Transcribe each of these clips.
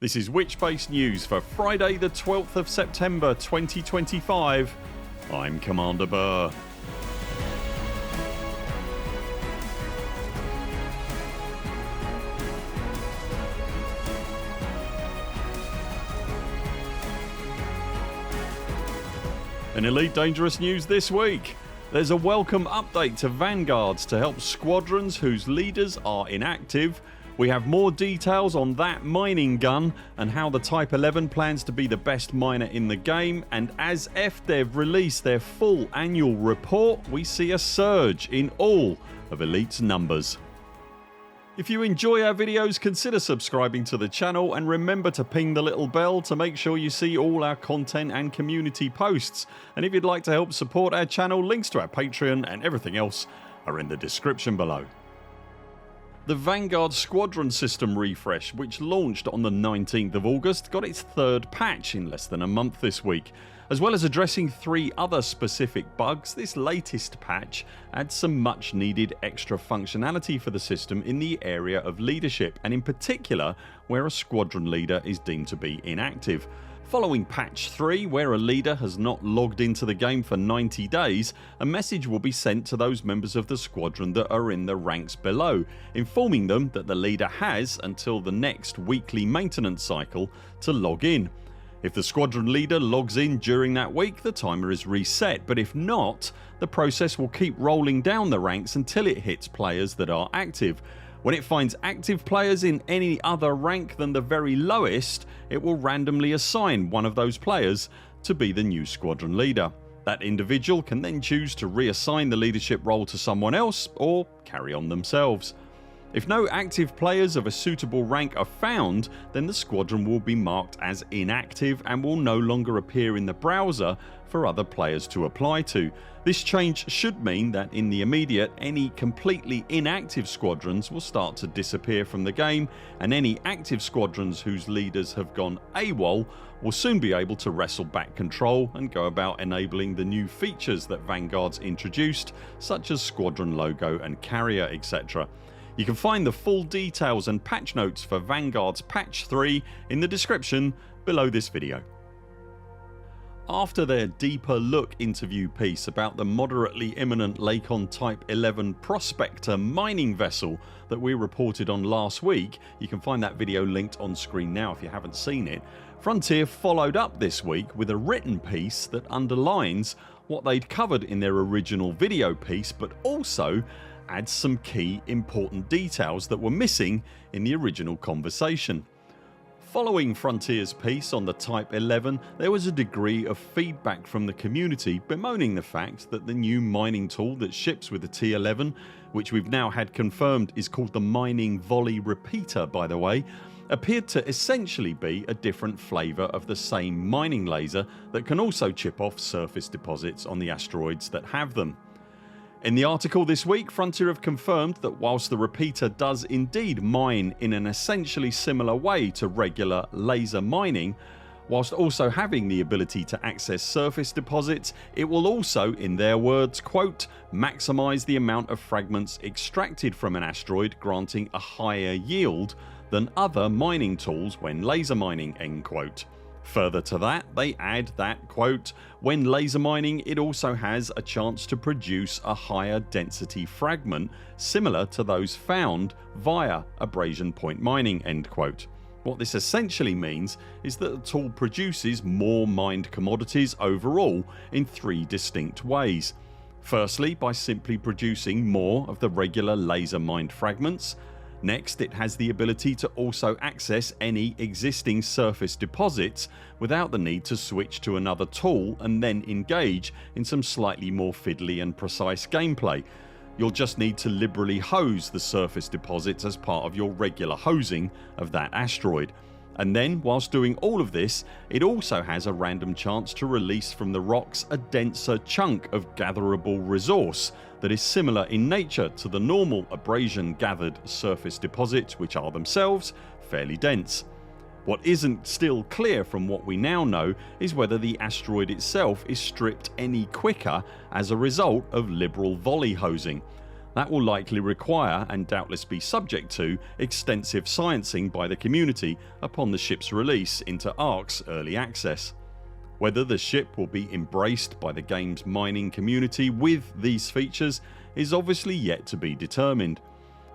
This is Witch-based news for Friday the 12th of September 2025. I'm Commander Burr. In Elite Dangerous news this week, there's a welcome update to Vanguards to help squadrons whose leaders are inactive. We have more details on that mining gun and how the Type 11 plans to be the best miner in the game, and as FDev release their full annual report, we see a surge in all of Elite's numbers. If you enjoy our videos, consider subscribing to the channel and remember to ping the little bell to make sure you see all our content and community posts. And if you'd like to help support our channel, links to our Patreon and everything else are in the description below. The Vanguard Squadron system refresh, which launched on the 19th of August, got its third patch in less than a month this week. As well as addressing 3 other specific bugs, this latest patch adds some much needed extra functionality for the system in the area of leadership, and in particular where a squadron leader is deemed to be inactive. Following patch 3, where a leader has not logged into the game for 90 days, a message will be sent to those members of the squadron that are in the ranks below, informing them that the leader has until the next weekly maintenance cycle to log in. If the squadron leader logs in during that week, the timer is reset, but if not, the process will keep rolling down the ranks until it hits players that are active. When it finds active players in any other rank than the very lowest, it will randomly assign one of those players to be the new squadron leader. That individual can then choose to reassign the leadership role to someone else or carry on themselves. If no active players of a suitable rank are found, then the squadron will be marked as inactive and will no longer appear in the browser for other players to apply to. This change should mean that in the immediate, any completely inactive squadrons will start to disappear from the game, and any active squadrons whose leaders have gone AWOL will soon be able to wrestle back control and go about enabling the new features that Vanguard's introduced, such as squadron logo and carrier, etc. You can find the full details and patch notes for Vanguard's patch 3 in the description below this video. After their deeper look interview piece about the moderately imminent Lakon Type 11 Prospector mining vessel that we reported on last week, you can find that video linked on screen now if you haven't seen it, Frontier followed up this week with a written piece that underlines what they'd covered in their original video piece, but also adds some key important details that were missing in the original conversation. Following Frontier's piece on the Type 11, there was a degree of feedback from the community bemoaning the fact that the new mining tool that ships with the T-11, which we've now had confirmed is called the Mining Volley Repeater by the way, appeared to essentially be a different flavour of the same mining laser that can also chip off surface deposits on the asteroids that have them. In the article this week, Frontier have confirmed that whilst the repeater does indeed mine in an essentially similar way to regular laser mining, whilst also having the ability to access surface deposits, it will also, in their words, quote, maximise the amount of fragments extracted from an asteroid, granting a higher yield than other mining tools when laser mining, end quote. Further to that, they add that, quote, when laser mining it also has a chance to produce a higher density fragment similar to those found via abrasion point mining, end quote. What this essentially means is that the tool produces more mined commodities overall in 3 distinct ways. Firstly, by simply producing more of the regular laser mined fragments. Next, it has the ability to also access any existing surface deposits without the need to switch to another tool and then engage in some slightly more fiddly and precise gameplay. You'll just need to liberally hose the surface deposits as part of your regular hosing of that asteroid. And then, whilst doing all of this, it also has a random chance to release from the rocks a denser chunk of gatherable resource that is similar in nature to the normal abrasion gathered surface deposits, which are themselves fairly dense. What isn't still clear from what we now know is whether the asteroid itself is stripped any quicker as a result of liberal volley hosing. That will likely require, and doubtless be subject to, extensive sciencing by the community upon the ship's release into ARK's early access. Whether the ship will be embraced by the game's mining community with these features is obviously yet to be determined.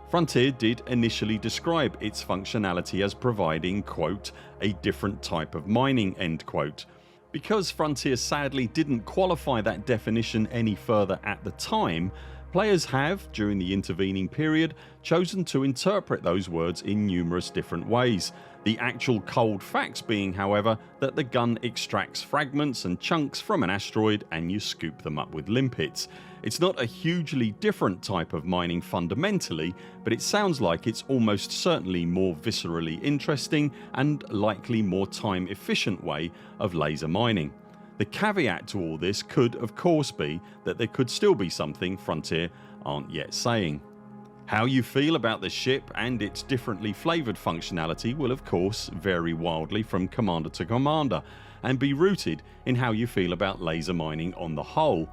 Frontier did initially describe its functionality as providing, quote, a different type of mining, end quote. Because Frontier sadly didn't qualify that definition any further at the time, players have, during the intervening period, chosen to interpret those words in numerous different ways. The actual cold facts being, however, that the gun extracts fragments and chunks from an asteroid and you scoop them up with limpets. It's not a hugely different type of mining fundamentally, but it sounds like it's almost certainly more viscerally interesting and likely more time efficient way of laser mining. The caveat to all this could of course be that there could still be something Frontier aren't yet saying. How you feel about the ship and its differently flavoured functionality will of course vary wildly from commander to commander and be rooted in how you feel about laser mining on the whole.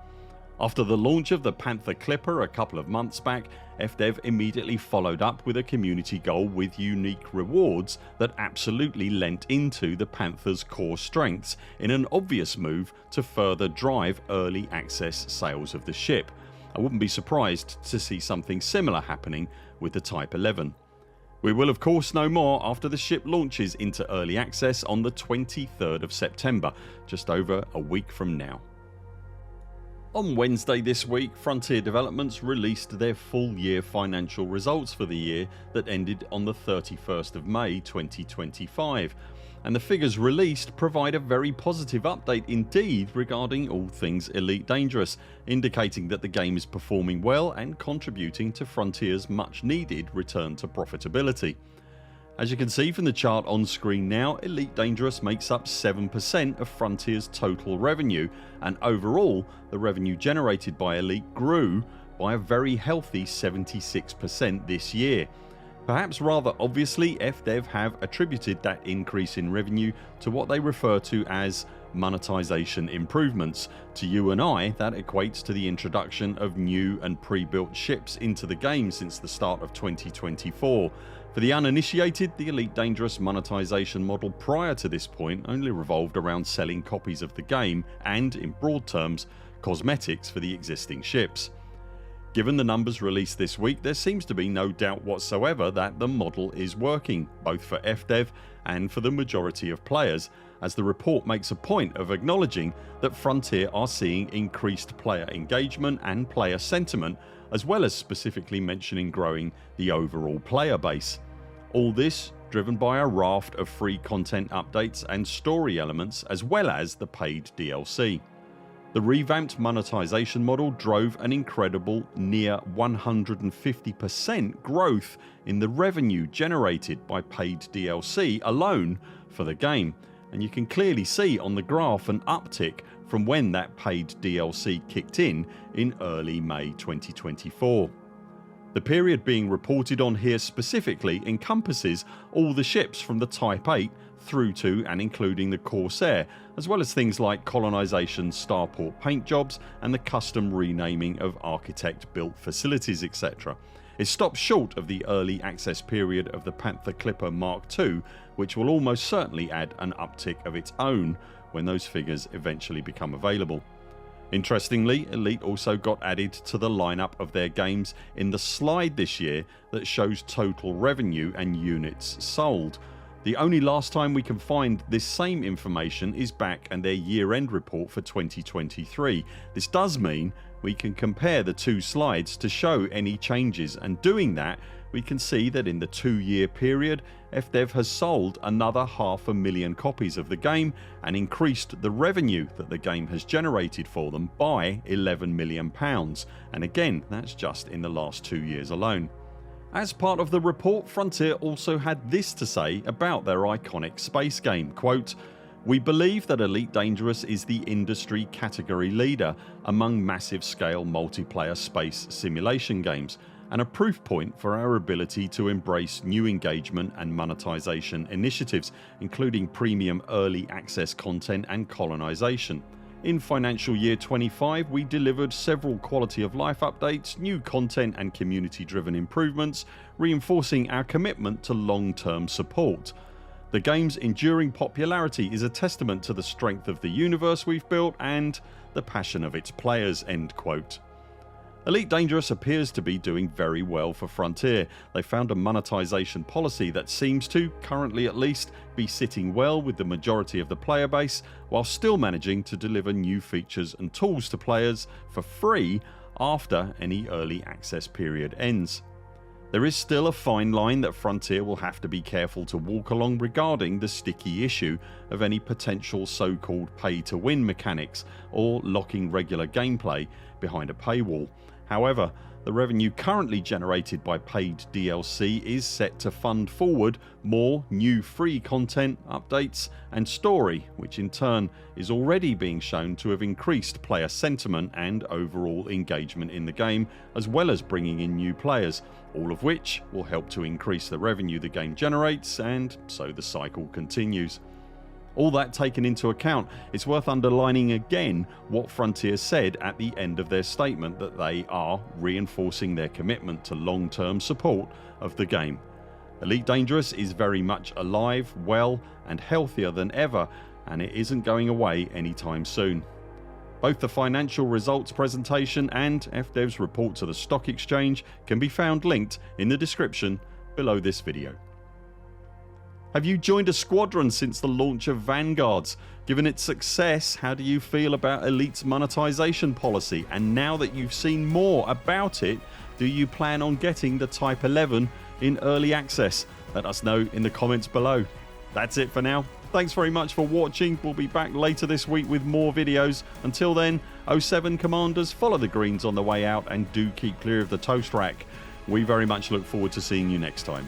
After the launch of the Panther Clipper a couple of months back, FDev immediately followed up with a community goal with unique rewards that absolutely lent into the Panther's core strengths in an obvious move to further drive early access sales of the ship. I wouldn't be surprised to see something similar happening with the Type 11. We will of course know more after the ship launches into early access on the 23rd of September, just over a week from now. On Wednesday this week, Frontier Developments released their full year financial results for the year that ended on the 31st of May 2025, and the figures released provide a very positive update indeed regarding all things Elite Dangerous, indicating that the game is performing well and contributing to Frontier's much needed return to profitability. As you can see from the chart on screen now, Elite Dangerous makes up 7% of Frontier's total revenue, and overall the revenue generated by Elite grew by a very healthy 76% this year. Perhaps rather obviously, FDev have attributed that increase in revenue to what they refer to as monetization improvements. To you and I, that equates to the introduction of new and pre-built ships into the game since the start of 2024. For the uninitiated, the Elite Dangerous monetization model prior to this point only revolved around selling copies of the game and, in broad terms, cosmetics for the existing ships. Given the numbers released this week, there seems to be no doubt whatsoever that the model is working, both for FDev and for the majority of players, as the report makes a point of acknowledging that Frontier are seeing increased player engagement and player sentiment, as well as specifically mentioning growing the overall player base. All this driven by a raft of free content updates and story elements, as well as the paid DLC. The revamped monetization model drove an incredible near 150% growth in the revenue generated by paid DLC alone for the game, and you can clearly see on the graph an uptick from when that paid DLC kicked in early May 2024. The period being reported on here specifically encompasses all the ships from the Type 8 through to and including the Corsair, as well as things like colonisation starport paint jobs and the custom renaming of architect-built facilities, etc. It stops short of the early access period of the Panther Clipper Mark II, which will almost certainly add an uptick of its own when those figures eventually become available. Interestingly, Elite also got added to the lineup of their games in the slide this year that shows total revenue and units sold. The only last time we can find this same information is back in their year-end report for 2023. This does mean we can compare the two slides to show any changes, and doing that we can see that in the 2-year period FDev has sold another 500,000 copies of the game and increased the revenue that the game has generated for them by £11 million, and again that's just in the last 2 years alone. As part of the report, Frontier also had this to say about their iconic space game, quote, "We believe that Elite Dangerous is the industry category leader among massive scale multiplayer space simulation games, and a proof point for our ability to embrace new engagement and monetization initiatives, including premium early access content and colonisation. In financial year 25 we delivered several quality of life updates, new content and community driven improvements, reinforcing our commitment to long-term support. The game's enduring popularity is a testament to the strength of the universe we've built and the passion of its players." End quote. Elite Dangerous appears to be doing very well for Frontier. They found a monetization policy that seems to, currently at least, be sitting well with the majority of the player base, while still managing to deliver new features and tools to players for free after any early access period ends. There is still a fine line that Frontier will have to be careful to walk along regarding the sticky issue of any potential so-called pay-to-win mechanics or locking regular gameplay behind a paywall. However, the revenue currently generated by paid DLC is set to fund forward more new free content, updates and story, which in turn is already being shown to have increased player sentiment and overall engagement in the game, as well as bringing in new players, all of which will help to increase the revenue the game generates, and so the cycle continues. All that taken into account, it's worth underlining again what Frontier said at the end of their statement, that they are reinforcing their commitment to long-term support of the game. Elite Dangerous is very much alive, well and healthier than ever, and it isn't going away anytime soon. Both the financial results presentation and FDev's report to the stock exchange can be found linked in the description below this video. Have you joined a squadron since the launch of Vanguards? Given its success, how do you feel about Elite's monetization policy? And now that you've seen more about it, do you plan on getting the Type 11 in early access? Let us know in the comments below. That's it for now. Thanks very much for watching. We'll be back later this week with more videos. Until then, 07 Commanders, follow the greens on the way out and do keep clear of the toast rack. We very much look forward to seeing you next time.